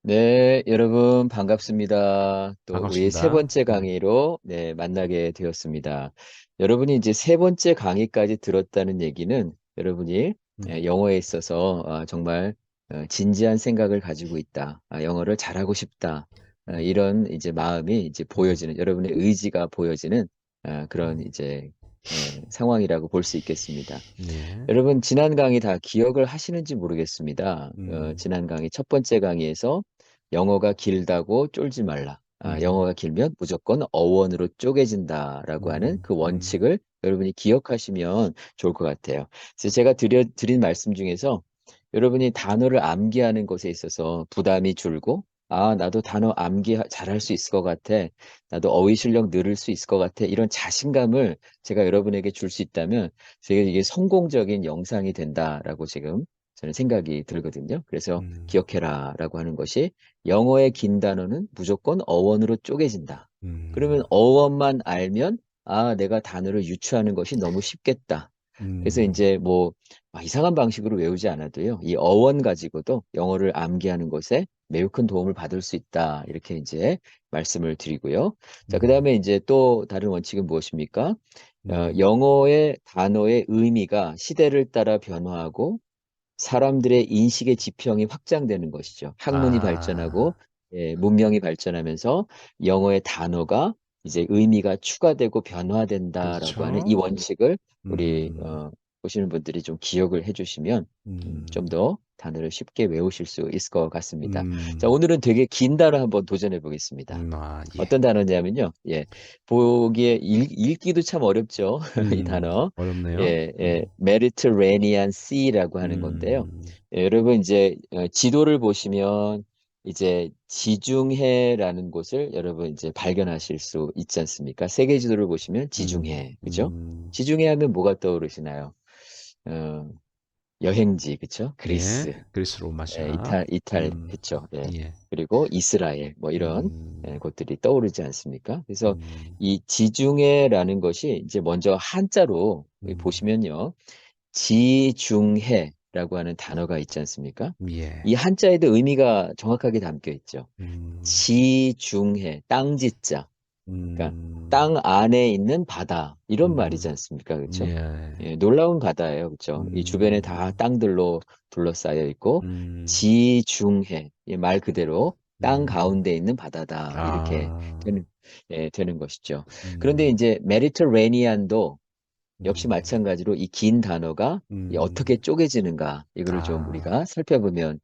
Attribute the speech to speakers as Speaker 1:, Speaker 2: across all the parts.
Speaker 1: 네, 여러분 반갑습니다. 또 우리 세
Speaker 2: 반갑습니다.
Speaker 1: 번째 강의로 만나게 되었습니다. 여러분이 이제 세 번째 강의까지 들었다는 얘기는 여러분이
Speaker 2: 네.
Speaker 1: 영어에 있어서 정말 진지한 생각을 가지고 있다. 영어를 잘하고 싶다. 이런 이제 마음이 이제
Speaker 2: 음,
Speaker 1: 보여지는 여러분의 의지가 보여지는 그런
Speaker 2: 음,
Speaker 1: 이제 상황이라고 볼 수 있겠습니다.
Speaker 2: 예.
Speaker 1: 여러분 지난 강의 다 기억을 하시는지 모르겠습니다.
Speaker 2: 음,
Speaker 1: 지난 강의 첫 번째 강의에서 영어가 길다고 쫄지 말라.
Speaker 2: 음,
Speaker 1: 영어가 길면 무조건 어원으로 쪼개진다라고 하는
Speaker 2: 음,
Speaker 1: 그
Speaker 2: 음,
Speaker 1: 원칙을 여러분이 기억하시면 좋을 것 같아요. 그래서 제가 드린 말씀 중에서 여러분이 단어를 암기하는 것에 있어서 부담이 줄고, 나도 단어 암기 잘할 수 있을 것 같아. 나도 어휘 실력 늘을 수 있을 것 같아. 이런 자신감을 제가 여러분에게 줄 수 있다면 제가 이게 성공적인 영상이 된다라고 지금 저는 생각이 들거든요. 그래서
Speaker 2: 음,
Speaker 1: 기억해라라고 하는 것이 영어의 긴 단어는 무조건 어원으로 쪼개진다. 그러면
Speaker 2: 음,
Speaker 1: 어원만 알면 내가 단어를 유추하는 것이 너무 쉽겠다. 그래서
Speaker 2: 음,
Speaker 1: 이제 뭐 이상한 방식으로 외우지 않아도요. 이 어원 가지고도 영어를 암기하는 것에 매우 큰 도움을 받을 수 있다. 이렇게 이제 말씀을 드리고요. 자,
Speaker 2: 음,
Speaker 1: 그다음에 이제 또 다른 원칙은 무엇입니까?
Speaker 2: 음.
Speaker 1: 영어의 단어의 의미가 시대를 따라 변화하고 사람들의 인식의 지평이 확장되는 것이죠. 학문이 발전하고
Speaker 2: 아,
Speaker 1: 문명이 발전하면서 영어의 단어가 이제 의미가 추가되고 변화된다라고 하는 이
Speaker 2: 그렇죠.
Speaker 1: 원칙을 우리
Speaker 2: 음,
Speaker 1: 보시는 분들이 좀 기억을 해주시면 좀
Speaker 2: 음,
Speaker 1: 더 단어를 쉽게 외우실 수 있을 것 같습니다. 자,
Speaker 2: 음,
Speaker 1: 오늘은 되게 긴 단어 한번 도전해 보겠습니다.
Speaker 2: 예.
Speaker 1: 어떤 단어냐면요. 보기에 읽기도 참 어렵죠. 이 단어.
Speaker 2: 어렵네요.
Speaker 1: Mediterranean Sea라고 하는 건데요.
Speaker 2: 음,
Speaker 1: 여러분 이제 지도를 보시면 이제 지중해라는 곳을 여러분 이제 발견하실 수 있지 않습니까? 세계 지도를 보시면
Speaker 2: 음,
Speaker 1: 지중해, 그죠?
Speaker 2: 음,
Speaker 1: 지중해 하면 뭐가 떠오르시나요? 어, 여행지, 그쵸?
Speaker 2: 예.
Speaker 1: 그리스.
Speaker 2: 그리스 로마시아.
Speaker 1: 이탈
Speaker 2: 음,
Speaker 1: 했죠. 예.
Speaker 2: 예.
Speaker 1: 그리고 이스라엘 뭐 이런
Speaker 2: 음,
Speaker 1: 곳들이 떠오르지 않습니까? 그래서
Speaker 2: 음,
Speaker 1: 이 지중해라는 것이 이제 먼저 한자로
Speaker 2: 음,
Speaker 1: 보시면요. 지중해라고 하는 단어가 있지 않습니까?
Speaker 2: 예.
Speaker 1: 이 한자에도 의미가 정확하게 담겨 있죠.
Speaker 2: 음,
Speaker 1: 지중해, 땅지자. 그러니까
Speaker 2: 음,
Speaker 1: 땅 안에 있는 바다 이런 말이지
Speaker 2: 음,
Speaker 1: 않습니까? 그렇죠?
Speaker 2: 예,
Speaker 1: 놀라운 바다예요. 그렇죠? 이 주변에 다
Speaker 2: 음,
Speaker 1: 땅들로 둘러싸여 있고
Speaker 2: 음,
Speaker 1: 지중해 이 말 그대로 땅
Speaker 2: 음,
Speaker 1: 가운데 있는 바다다 이렇게
Speaker 2: 아,
Speaker 1: 되는 되는 것이죠. 그런데
Speaker 2: 음,
Speaker 1: 이제 메디터레니안도 역시
Speaker 2: 음,
Speaker 1: 마찬가지로 이 긴 단어가 이 어떻게
Speaker 2: 음,
Speaker 1: 쪼개지는가 이거를 좀
Speaker 2: 아,
Speaker 1: 우리가 살펴보면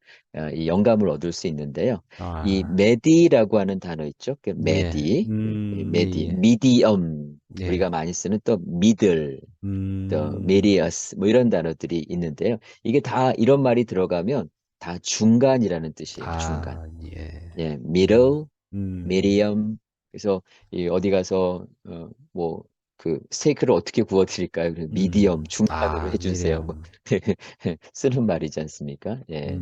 Speaker 1: 이 영감을 얻을 수 있는데요. 이
Speaker 2: 아,
Speaker 1: 메디라고 하는 단어 있죠. 그
Speaker 2: 예,
Speaker 1: 메디,
Speaker 2: 예,
Speaker 1: 미디엄
Speaker 2: 예,
Speaker 1: 우리가 많이 쓰는 또 미들, 또
Speaker 2: 음,
Speaker 1: 메디어스 뭐 이런 단어들이 있는데요. 이게 다 이런 말이 들어가면 다 중간이라는 뜻이에요. 중간.
Speaker 2: 아, 예, 음,
Speaker 1: middle,
Speaker 2: 음,
Speaker 1: medium. 그래서 이 어디 가서 뭐 그 스테이크를 어떻게 구워 드릴까요? 미디엄 중간으로
Speaker 2: 아,
Speaker 1: 해주세요. 뭐
Speaker 2: 미리암,
Speaker 1: 쓰는 말이지 않습니까? 예.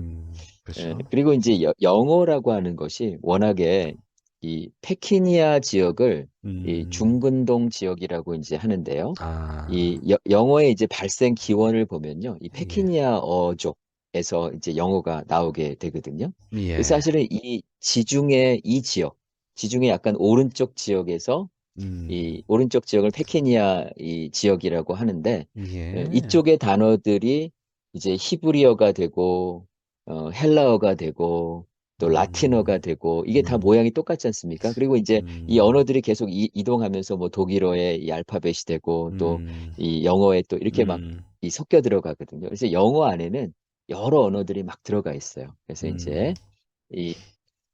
Speaker 2: 그렇죠,
Speaker 1: 그리고 이제 영어라고 하는 것이 워낙에 이 페키니아 지역을 이
Speaker 2: 음,
Speaker 1: 중근동 지역이라고 이제 하는데요.
Speaker 2: 아,
Speaker 1: 이 영어의 이제 발생 기원을 보면요. 이
Speaker 2: 예,
Speaker 1: 페키니아 어족에서 이제 영어가 나오게 되거든요. 그래서
Speaker 2: 예,
Speaker 1: 사실은 이 지중해 이 지역, 지중해 약간 오른쪽 지역에서
Speaker 2: 음,
Speaker 1: 이 오른쪽 지역을 페키니아 이 지역이라고 하는데
Speaker 2: 예,
Speaker 1: 이쪽의 단어들이 이제 히브리어가 되고 헬라어가 되고 또 라틴어가
Speaker 2: 음,
Speaker 1: 되고 이게 다
Speaker 2: 음,
Speaker 1: 모양이 똑같지 않습니까? 그리고 이제 이
Speaker 2: 음,
Speaker 1: 언어들이 계속 이동하면서 뭐 독일어의 이 알파벳이 되고 또
Speaker 2: 음,
Speaker 1: 이 영어에 또 이렇게 막
Speaker 2: 음,
Speaker 1: 이 섞여 들어가거든요. 그래서 영어 안에는 여러 언어들이 막 들어가 있어요. 그래서
Speaker 2: 음,
Speaker 1: 이제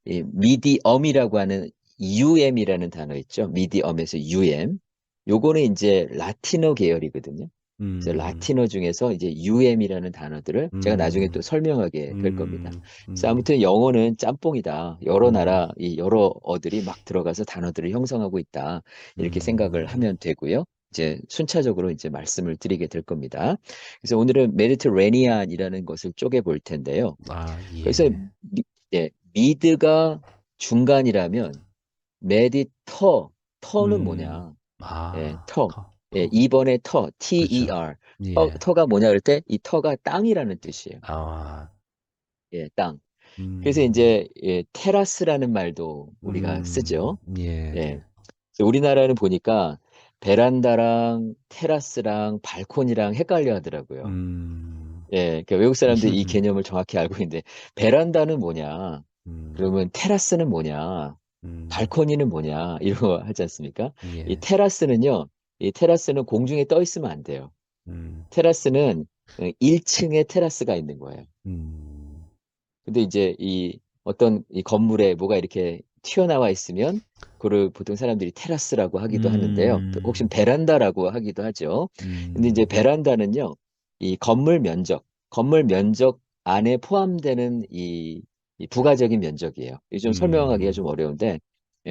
Speaker 1: 이 미디엄이라고 하는 UM이라는 단어 있죠. 미디엄에서 UM. 요거는 이제 라틴어 계열이거든요. 그래서
Speaker 2: 음,
Speaker 1: 라틴어 중에서 이제 UM이라는 단어들을 제가 나중에 또
Speaker 2: 음,
Speaker 1: 설명하게 될 겁니다.
Speaker 2: 음,
Speaker 1: 그래서
Speaker 2: 음,
Speaker 1: 아무튼 영어는 짬뽕이다. 여러
Speaker 2: 음,
Speaker 1: 나라, 이 여러 어들이 막 들어가서 단어들을 형성하고 있다. 이렇게 생각을
Speaker 2: 음,
Speaker 1: 하면 되고요. 이제 순차적으로 이제 말씀을 드리게 될 겁니다. 그래서 오늘은 메디터레니안이라는 것을 쪼개 볼 텐데요.
Speaker 2: 아,
Speaker 1: 그래서
Speaker 2: 예,
Speaker 1: 미드가 중간이라면 터는
Speaker 2: 음,
Speaker 1: 뭐냐?
Speaker 2: 아,
Speaker 1: 터.
Speaker 2: 커,
Speaker 1: 2번의
Speaker 2: 그렇죠.
Speaker 1: T-E-R.
Speaker 2: 예,
Speaker 1: 터가 뭐냐 그럴 때 이 터가 땅이라는 뜻이에요.
Speaker 2: 아,
Speaker 1: 땅. 그래서
Speaker 2: 음,
Speaker 1: 이제 테라스라는 말도 우리가 쓰죠.
Speaker 2: 예,
Speaker 1: 예.
Speaker 2: 네.
Speaker 1: 그래서 우리나라는 보니까 베란다랑 테라스랑 발코니랑 헷갈려 하더라고요.
Speaker 2: 음,
Speaker 1: 예, 그러니까 외국 사람들이 이 개념을 정확히 알고 있는데 베란다는 뭐냐?
Speaker 2: 음,
Speaker 1: 그러면 테라스는 뭐냐?
Speaker 2: 음,
Speaker 1: 발코니는 뭐냐? 이런 거 하지 않습니까? 이
Speaker 2: 예,
Speaker 1: 테라스는요. 이 테라스는 공중에 떠 있으면 안 돼요.
Speaker 2: 음,
Speaker 1: 테라스는 1층에 테라스가 있는 거예요.
Speaker 2: 음,
Speaker 1: 근데 이제 이 어떤 이 건물에 뭐가 이렇게 튀어나와 있으면 그걸 보통 사람들이 테라스라고 하기도 하는데요. 또 혹시
Speaker 2: 음,
Speaker 1: 베란다라고 하기도 하죠. 근데 이제
Speaker 2: 음,
Speaker 1: 베란다는요. 이 건물 면적 안에 포함되는 이 부가적인 면적이에요. 이게 좀 설명하기가 좀
Speaker 2: 음,
Speaker 1: 어려운데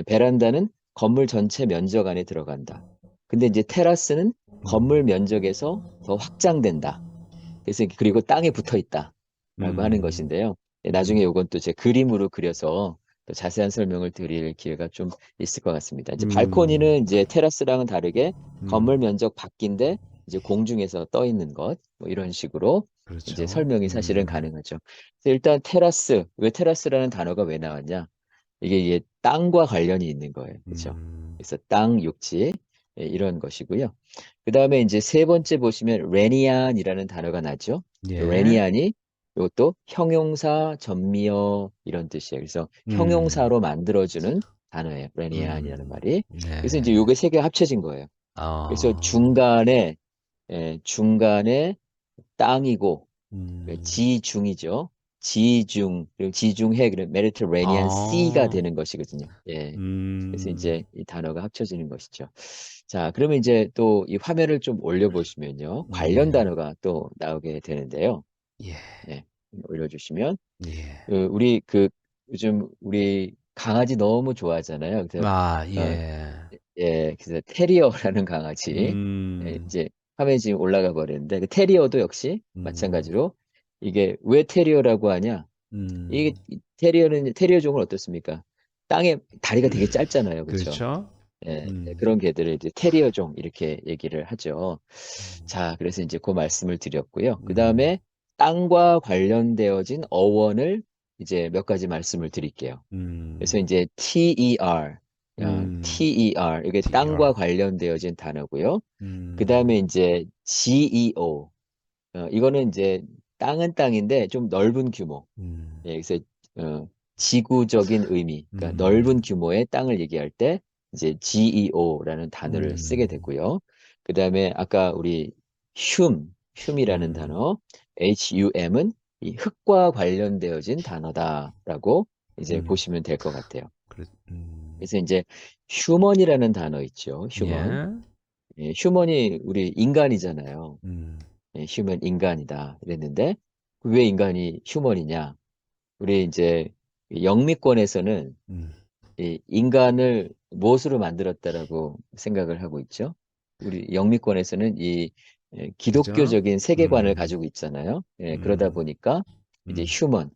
Speaker 1: 베란다는 건물 전체 면적 안에 들어간다. 근데 이제 테라스는 건물 면적에서 더 확장된다. 그래서 그리고 땅에 붙어 있다라고 하는
Speaker 2: 음,
Speaker 1: 것인데요. 나중에 이건 또 제 그림으로 그려서 또 자세한 설명을 드릴 기회가 좀 있을 것 같습니다. 이제
Speaker 2: 음,
Speaker 1: 발코니는 이제 테라스랑은 다르게
Speaker 2: 음,
Speaker 1: 건물 면적 밖인데 이제 공중에서 떠 있는 것, 뭐 이런 식으로 이제
Speaker 2: 그렇죠.
Speaker 1: 설명이 사실은 가능하죠. 그래서 일단 테라스, 왜 테라스라는 단어가 왜 나왔냐? 이게 땅과 관련이 있는 거예요. 그렇죠?
Speaker 2: 음,
Speaker 1: 그래서 땅, 육지, 이런 것이고요. 그 다음에 이제 세 번째 보시면 레니안이라는 단어가 나죠.
Speaker 2: 예,
Speaker 1: 레니안이 이것도 형용사, 전미어 이런 뜻이에요. 그래서
Speaker 2: 음,
Speaker 1: 형용사로 만들어주는 단어예요. 레니안이라는
Speaker 2: 음,
Speaker 1: 말이. 그래서 이제
Speaker 2: 네,
Speaker 1: 요게 세 개가 합쳐진 거예요. 그래서
Speaker 2: 아,
Speaker 1: 중간에 땅이고
Speaker 2: 음,
Speaker 1: 지중이죠. 지중, 그리고 지중해, 그리고 메디터레니안 C가
Speaker 2: 아,
Speaker 1: 되는 것이거든요. 예. 그래서
Speaker 2: 음,
Speaker 1: 이제 이 단어가 합쳐지는 것이죠. 자, 그러면 이제 또 이 화면을 좀 올려보시면요. 관련
Speaker 2: 예,
Speaker 1: 단어가 또 나오게 되는데요.
Speaker 2: 예,
Speaker 1: 네. 올려주시면,
Speaker 2: 예,
Speaker 1: 우리 요즘 우리 강아지 너무 좋아하잖아요. 그래서,
Speaker 2: 아,
Speaker 1: 어,
Speaker 2: 예,
Speaker 1: 그래서 테리어라는 강아지,
Speaker 2: 음,
Speaker 1: 이제 화면이 지금 올라가 버렸는데, 그 테리어도 역시
Speaker 2: 음,
Speaker 1: 마찬가지로 이게 왜 테리어라고 하냐? 이게
Speaker 2: 음,
Speaker 1: 테리어 종은 어떻습니까? 땅에 다리가 되게 짧잖아요. 그렇죠?
Speaker 2: 그렇죠?
Speaker 1: 그런 개들을 이제 테리어종 이렇게 얘기를 하죠. 자, 그래서 이제 그 말씀을 드렸고요. 그
Speaker 2: 음,
Speaker 1: 다음에 땅과 관련되어진 어원을 이제 몇 가지 말씀을 드릴게요. 그래서
Speaker 2: 음,
Speaker 1: 이제 TER,
Speaker 2: 음,
Speaker 1: TER, 이게 땅과
Speaker 2: TR,
Speaker 1: 관련되어진 단어고요. 그
Speaker 2: 음,
Speaker 1: 다음에 이제 GEO, 이거는 이제 땅은 땅인데 좀 넓은 규모.
Speaker 2: 음,
Speaker 1: 그래서 어, 지구적인 의미, 그러니까 넓은
Speaker 2: 음,
Speaker 1: 규모의 땅을 얘기할 때 이제 GEO라는 단어를 쓰게
Speaker 2: 음,
Speaker 1: 되고요. 그 다음에 아까 우리 흉이라는
Speaker 2: 음,
Speaker 1: 단어, HUM은 이 흙과 관련되어진 단어다라고 이제
Speaker 2: 음,
Speaker 1: 보시면 될 것 같아요.
Speaker 2: 그래,
Speaker 1: 그래서 이제 휴먼이라는 단어 있죠. 휴먼.
Speaker 2: 예,
Speaker 1: 휴먼이 우리 인간이잖아요.
Speaker 2: 음,
Speaker 1: 휴먼 인간이다 이랬는데 왜 인간이 휴먼이냐? 우리 이제 영미권에서는
Speaker 2: 음,
Speaker 1: 이 인간을 무엇으로 만들었다라고 생각을 하고 있죠. 우리 영미권에서는 이
Speaker 2: 그죠?
Speaker 1: 기독교적인 세계관을 가지고 있잖아요. 그러다
Speaker 2: 음,
Speaker 1: 보니까 이제
Speaker 2: 음,
Speaker 1: 휴먼,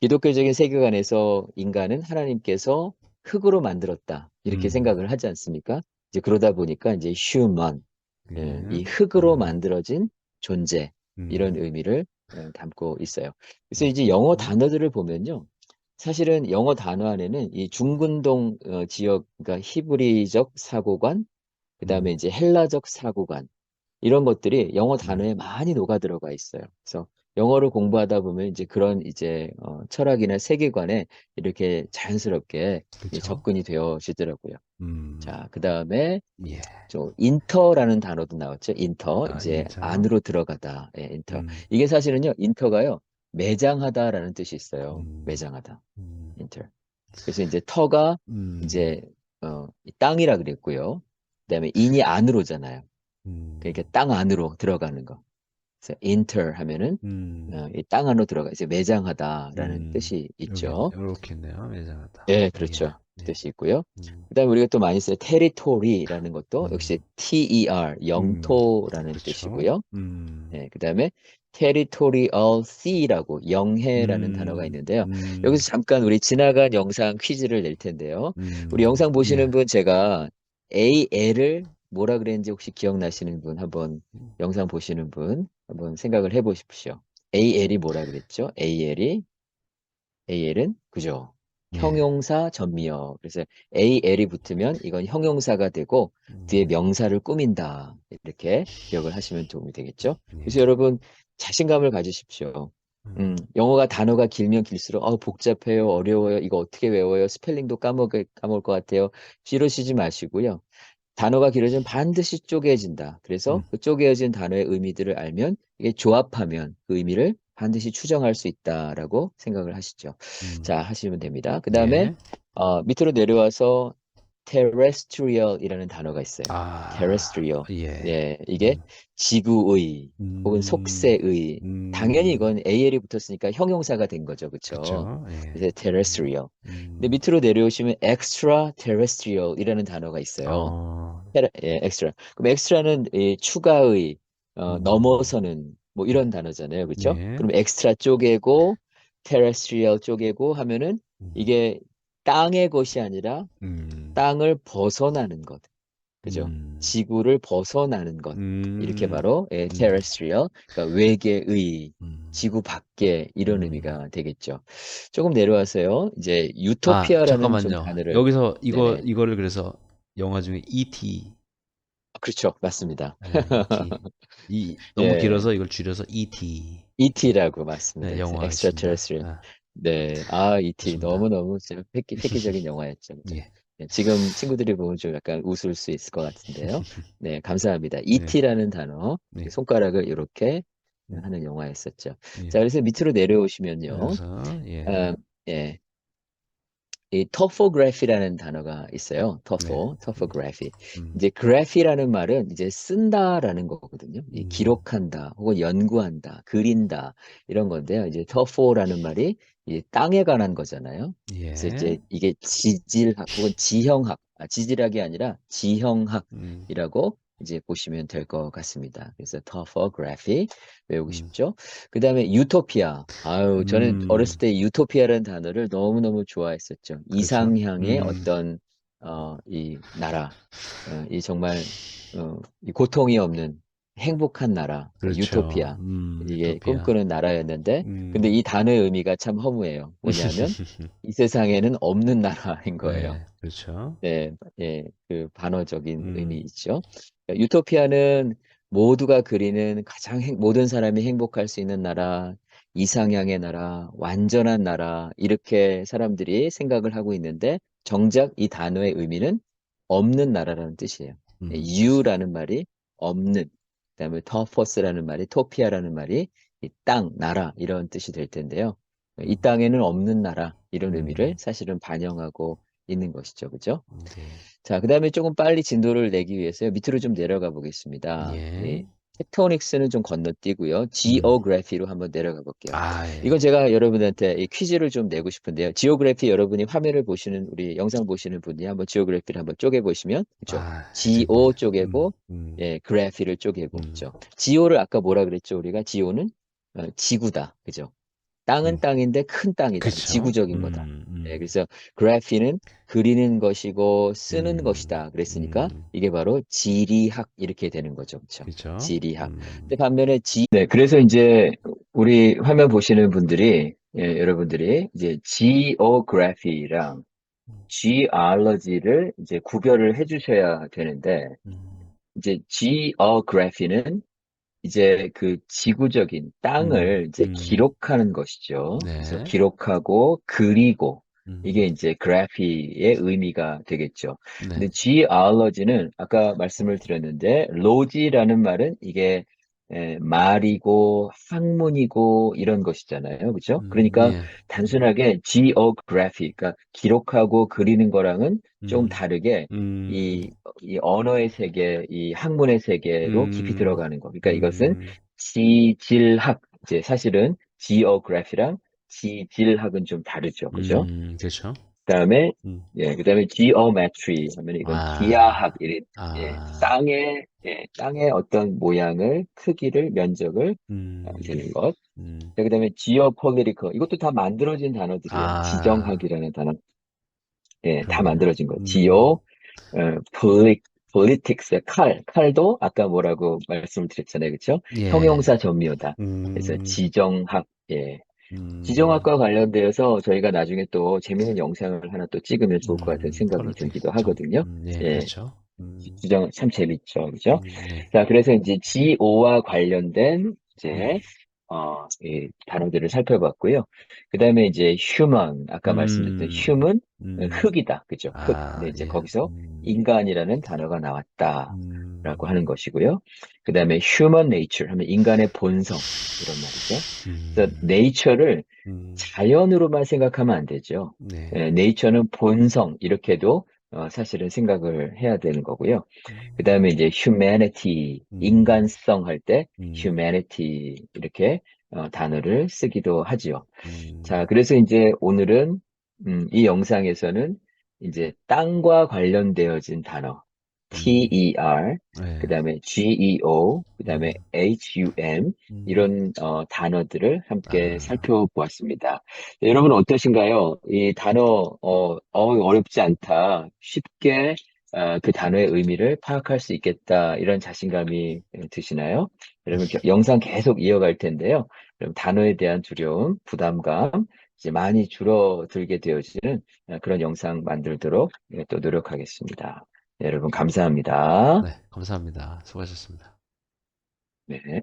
Speaker 1: 기독교적인 세계관에서 인간은 하나님께서 흙으로 만들었다 이렇게
Speaker 2: 음,
Speaker 1: 생각을 하지 않습니까? 이제 그러다 보니까 이제 휴먼,
Speaker 2: 예,
Speaker 1: 이 흙으로 만들어진 존재 이런
Speaker 2: 음,
Speaker 1: 의미를 담고 있어요. 그래서 이제 영어
Speaker 2: 그렇군요.
Speaker 1: 단어들을 보면요. 사실은 영어 단어 안에는 이 중근동 지역, 그러니까 히브리적 사고관, 그다음에
Speaker 2: 음,
Speaker 1: 이제 헬라적 사고관 이런 것들이 영어
Speaker 2: 음,
Speaker 1: 단어에 많이 녹아 들어가 있어요. 그래서 영어를 공부하다 보면 이제 그런 이제 철학이나 세계관에 이렇게 자연스럽게
Speaker 2: 그죠?
Speaker 1: 접근이 되어지더라고요.
Speaker 2: 음,
Speaker 1: 자, 그다음에
Speaker 2: 예,
Speaker 1: 저 인터라는 단어도 나왔죠. 인터
Speaker 2: 아,
Speaker 1: 이제
Speaker 2: 인터,
Speaker 1: 안으로 들어가다. 인터.
Speaker 2: 음,
Speaker 1: 이게 사실은요. 인터가요. 매장하다라는 뜻이 있어요.
Speaker 2: 음,
Speaker 1: 매장하다.
Speaker 2: 음,
Speaker 1: 인터. 그래서 이제 터가
Speaker 2: 음,
Speaker 1: 이제 이 땅이라 그랬고요. 그다음에 인이 안으로잖아요. 그러니까
Speaker 2: 음,
Speaker 1: 땅 안으로 들어가는 거. 그래서 enter 하면은
Speaker 2: 음,
Speaker 1: 이 땅 안으로 들어가 이제 매장하다라는
Speaker 2: 음,
Speaker 1: 뜻이
Speaker 2: 여기,
Speaker 1: 있죠.
Speaker 2: 이렇게 있네요. 매장하다.
Speaker 1: 예,
Speaker 2: 예,
Speaker 1: 그렇죠.
Speaker 2: 예,
Speaker 1: 뜻이 있고요.
Speaker 2: 음,
Speaker 1: 그다음에 우리가 또 많이 쓰는 territory라는 것도 역시
Speaker 2: 음,
Speaker 1: TER, 영토라는
Speaker 2: 그렇죠.
Speaker 1: 뜻이고요. 그다음에 territorial sea라고 영해라는 단어가 있는데요.
Speaker 2: 음,
Speaker 1: 여기서 잠깐 우리 지나간 영상 퀴즈를 낼 텐데요. 우리 영상 보시는
Speaker 2: 예.
Speaker 1: 분 제가 AL을 뭐라 그랬는지 혹시 기억나시는 분 한번 영상 보시는 분 한번 생각을 해 보십시오. AL이 뭐라 그랬죠? AL이 AL은 그죠?
Speaker 2: 예.
Speaker 1: 형용사 전미어. 그래서 AL이 붙으면 이건 형용사가 되고 뒤에
Speaker 2: 음,
Speaker 1: 명사를 꾸민다. 이렇게 기억을 하시면 도움이 되겠죠?
Speaker 2: 예.
Speaker 1: 그래서 여러분 자신감을 가지십시오.
Speaker 2: 음,
Speaker 1: 영어가 단어가 길면 길수록 복잡해요, 어려워요, 이거 어떻게 외워요, 스펠링도 까먹을 것 같아요. 이러시지 마시고요. 단어가 길어지면 반드시 쪼개진다. 그래서
Speaker 2: 음,
Speaker 1: 그 쪼개진 단어의 의미들을 알면 이게 조합하면 그 의미를 반드시 추정할 수 있다라고 생각을 하시죠. 자,
Speaker 2: 음,
Speaker 1: 하시면 됩니다. 그 다음에
Speaker 2: 예.
Speaker 1: 밑으로 내려와서 terrestrial이라는 단어가 있어요.
Speaker 2: 아,
Speaker 1: terrestrial.
Speaker 2: 예.
Speaker 1: 예, 이게
Speaker 2: 음,
Speaker 1: 지구의 혹은
Speaker 2: 음,
Speaker 1: 속세의. 당연히
Speaker 2: 음,
Speaker 1: 이건 AL이 붙었으니까 형용사가 된 거죠. 그쵸?
Speaker 2: 그쵸. 예.
Speaker 1: 그래서 terrestrial. 근데
Speaker 2: 음,
Speaker 1: 밑으로 내려오시면 extraterrestrial이라는 단어가 있어요.
Speaker 2: 어,
Speaker 1: 예, 엑스트라. 그럼 엑스트라는 추가의,
Speaker 2: 음,
Speaker 1: 넘어서는 뭐 이런 단어잖아요. 그렇죠?
Speaker 2: 예.
Speaker 1: 그럼 엑스트라 쪼개고 테레스트리얼 쪼개고 하면은
Speaker 2: 음,
Speaker 1: 이게 땅의 것이 아니라
Speaker 2: 음,
Speaker 1: 땅을 벗어나는 것. 그죠?
Speaker 2: 음,
Speaker 1: 지구를 벗어나는 것. 이렇게
Speaker 2: 음,
Speaker 1: 바로
Speaker 2: 음,
Speaker 1: 테레스트리얼, 그러니까 외계의,
Speaker 2: 음,
Speaker 1: 지구 밖에 이런
Speaker 2: 음.
Speaker 1: 의미가 되겠죠. 조금 내려와서요. 이제
Speaker 2: 아,
Speaker 1: 유토피아라는 좀
Speaker 2: 잠깐만요.
Speaker 1: 단어를.
Speaker 2: 여기서
Speaker 1: 네네.
Speaker 2: 이거를 그래서 영화 중에 E.T.
Speaker 1: 그렇죠. 맞습니다.
Speaker 2: 예, E.T. 너무
Speaker 1: 예.
Speaker 2: 길어서 이걸 줄여서 E.T.
Speaker 1: ET라고 맞습니다.
Speaker 2: 네,
Speaker 1: 그래서
Speaker 2: 영화 있습니다.
Speaker 1: extraterrestrial.
Speaker 2: 아,
Speaker 1: 네, ET
Speaker 2: 좋습니다.
Speaker 1: 너무너무 진짜 획기적인 영화였죠, 그죠?
Speaker 2: 예.
Speaker 1: 네, 지금 친구들이 보면 좀 약간 웃을 수 있을 것 같은데요. 네, 감사합니다.
Speaker 2: 네,
Speaker 1: ET라는 단어,
Speaker 2: 네,
Speaker 1: 손가락을 이렇게
Speaker 2: 음,
Speaker 1: 하는 영화였었죠. 자,
Speaker 2: 예.
Speaker 1: 그래서 밑으로 내려오시면요,
Speaker 2: 그래서, 예,
Speaker 1: 아, 예, 이 topography라는 단어가 있어요.
Speaker 2: 네,
Speaker 1: topography.
Speaker 2: 음,
Speaker 1: 이제 graph이라는 말은 이제 쓴다라는 거거든요. 이
Speaker 2: 음,
Speaker 1: 기록한다, 혹은 연구한다, 그린다 이런 건데요. 이제 top라는 말이 이 땅에 관한 거잖아요. 그래서
Speaker 2: 예,
Speaker 1: 이제 이게 지질학 혹은 지형학, 지질학이 아니라
Speaker 2: 음,
Speaker 1: 지형학이라고 이제 보시면 될 것 같습니다. 그래서 topography 외우고
Speaker 2: 음,
Speaker 1: 싶죠? 그 다음에 유토피아. 아유, 저는 어렸을
Speaker 2: 음,
Speaker 1: 때 유토피아라는 단어를 너무너무 좋아했었죠.
Speaker 2: 그렇죠.
Speaker 1: 이상향의 어떤, 이 나라. 이 정말, 이 고통이 없는 행복한 나라.
Speaker 2: 그렇죠.
Speaker 1: 유토피아. 이게
Speaker 2: 유토피아.
Speaker 1: 꿈꾸는 나라였는데, 근데
Speaker 2: 음,
Speaker 1: 이 단어의 의미가 참 허무해요. 뭐냐면, 이 세상에는 없는 나라인 거예요.
Speaker 2: 네, 그렇죠.
Speaker 1: 네, 예, 그 반어적인 의미
Speaker 2: 음,
Speaker 1: 있죠. 그러니까 유토피아는 모두가 그리는 가장 모든 사람이 행복할 수 있는 나라, 이상향의 나라, 완전한 나라, 이렇게 사람들이 생각을 하고 있는데, 정작 이 단어의 의미는 없는 나라라는 뜻이에요.
Speaker 2: 그렇죠.
Speaker 1: 유라는 말이 없는, 그다음에 터퍼스라는 말이, 토피아라는 말이 이 땅, 나라, 이런 뜻이 될 텐데요. 이
Speaker 2: 음,
Speaker 1: 땅에는 없는 나라, 이런 의미를
Speaker 2: 음,
Speaker 1: 사실은 반영하고 있는 것이죠. 그죠?
Speaker 2: 네,
Speaker 1: 자, 그 다음에 조금 빨리 진도를 내기 위해서 밑으로 좀 내려가 보겠습니다.
Speaker 2: 예,
Speaker 1: 이 텍토닉스는 좀 건너뛰고요.
Speaker 2: 음,
Speaker 1: 지오그래피로 한번 내려가 볼게요.
Speaker 2: 아,
Speaker 1: 이건
Speaker 2: 예,
Speaker 1: 제가 여러분한테 이 퀴즈를 좀 내고 싶은데요. 지오그래피 여러분이 화면을 보시는 우리 영상 보시는 분이 한번 지오그래피를 한번 쪼개 보시면 그죠?
Speaker 2: 아,
Speaker 1: 지오
Speaker 2: 음,
Speaker 1: 쪼개고
Speaker 2: 음,
Speaker 1: 예, 그래피를 쪼개고
Speaker 2: 음,
Speaker 1: 그죠? 지오를 아까 뭐라 그랬죠? 우리가 지오는 지구다. 그죠? 땅은
Speaker 2: 음,
Speaker 1: 땅인데 큰 땅이다.
Speaker 2: 그쵸.
Speaker 1: 지구적인 거다. 네, 그래서 그래피는 그리는 것이고 쓰는
Speaker 2: 음,
Speaker 1: 것이다. 그랬으니까
Speaker 2: 음,
Speaker 1: 이게 바로 지리학 이렇게 되는 거죠. 그렇죠?
Speaker 2: 그쵸.
Speaker 1: 지리학. 근데 반면에 네, 그래서 이제 우리 화면 보시는 분들이 예, 여러분들이 이제 geography랑 geology를 이제 구별을 해 주셔야 되는데
Speaker 2: 음,
Speaker 1: 이제 geography는 이제 그 지구적인
Speaker 2: 음,
Speaker 1: 땅을 이제
Speaker 2: 음,
Speaker 1: 기록하는 것이죠. 그래서
Speaker 2: 네,
Speaker 1: 기록하고 그리고 이게
Speaker 2: 음,
Speaker 1: 이제 그래피의 의미가 되겠죠.
Speaker 2: 네,
Speaker 1: 근데 geology는 아까 말씀을 드렸는데 logy라는 말은 이게 말이고 학문이고 이런 것이잖아요. 그죠? 그러니까
Speaker 2: 예,
Speaker 1: 단순하게 geography, 그러니까 기록하고 그리는 거랑은 좀
Speaker 2: 음,
Speaker 1: 다르게
Speaker 2: 음,
Speaker 1: 이 언어의 세계, 이 학문의 세계로 깊이
Speaker 2: 음,
Speaker 1: 들어가는 거. 그러니까 이것은
Speaker 2: 음,
Speaker 1: 지질학, 이제 사실은 geograph이랑 지질학은 좀 다르죠. 그죠?
Speaker 2: 그쵸.
Speaker 1: 그다음에
Speaker 2: 음,
Speaker 1: 그다음에 geometry 하면 이건 기하학,
Speaker 2: 아, 아,
Speaker 1: 땅의 어떤 모양을, 크기를, 면적을
Speaker 2: 음,
Speaker 1: 되는 것.
Speaker 2: 음,
Speaker 1: 자, 그다음에 geopolitical, 이것도 다 만들어진 단어들이에요.
Speaker 2: 아,
Speaker 1: 지정학이라는 단어, 다
Speaker 2: 그렇네요.
Speaker 1: 만들어진 거. geo politics의 칼도 아까 뭐라고 말씀을 드렸잖아요. 그렇죠?
Speaker 2: 예,
Speaker 1: 형용사 전미어다. 그래서
Speaker 2: 음,
Speaker 1: 지정학, 예.
Speaker 2: 네.
Speaker 1: 지정학과 관련되어서 저희가 나중에 또 재미있는 영상을 하나 또 찍으면 좋을 것 같은 생각이
Speaker 2: 그걸로
Speaker 1: 들기도
Speaker 2: 되겠죠.
Speaker 1: 하거든요.
Speaker 2: 예,
Speaker 1: 예,
Speaker 2: 그렇죠.
Speaker 1: 지정 참 재밌죠, 그죠?
Speaker 2: 네.
Speaker 1: 자, 그래서 이제 GO와 관련된 이제
Speaker 2: 음,
Speaker 1: 이 단어들을 살펴봤고요. 그 다음에 이제 human, 아까 말씀드렸던
Speaker 2: 음,
Speaker 1: human,
Speaker 2: 음,
Speaker 1: 흙이다, 그죠? 흙. 근데
Speaker 2: 아,
Speaker 1: 이제
Speaker 2: 예,
Speaker 1: 거기서 인간이라는 단어가 나왔다라고 하는
Speaker 2: 음,
Speaker 1: 것이고요. 그 다음에 human nature 하면 인간의 본성 이런 말이죠. 그래서
Speaker 2: 음,
Speaker 1: nature를
Speaker 2: 음,
Speaker 1: 자연으로만 생각하면 안 되죠.
Speaker 2: 네.
Speaker 1: 네이처는 본성 이렇게도 사실은 생각을 해야 되는 거고요. 그
Speaker 2: 음,
Speaker 1: 다음에 이제 humanity,
Speaker 2: 음,
Speaker 1: 인간성 할 때
Speaker 2: 음,
Speaker 1: humanity 이렇게 단어를 쓰기도 하지요. 자,
Speaker 2: 음,
Speaker 1: 그래서 이제 오늘은 이 영상에서는 이제 땅과 관련되어진 단어
Speaker 2: 음,
Speaker 1: TER, 그
Speaker 2: 네.
Speaker 1: 다음에 GEO, 그 다음에
Speaker 2: 음,
Speaker 1: HUM
Speaker 2: 음,
Speaker 1: 이런 단어들을 함께
Speaker 2: 아,
Speaker 1: 살펴보았습니다. 여러분 어떠신가요? 이 단어 어렵지 않다. 쉽게 그 단어의 의미를 파악할 수 있겠다. 이런 자신감이 드시나요? 여러분 영상 계속 이어갈 텐데요. 여러분 단어에 대한 두려움, 부담감 이제 많이 줄어들게 되어지는 그런 영상 만들도록 또 노력하겠습니다. 네, 여러분 감사합니다.
Speaker 2: 네, 감사합니다. 수고하셨습니다.
Speaker 1: 네.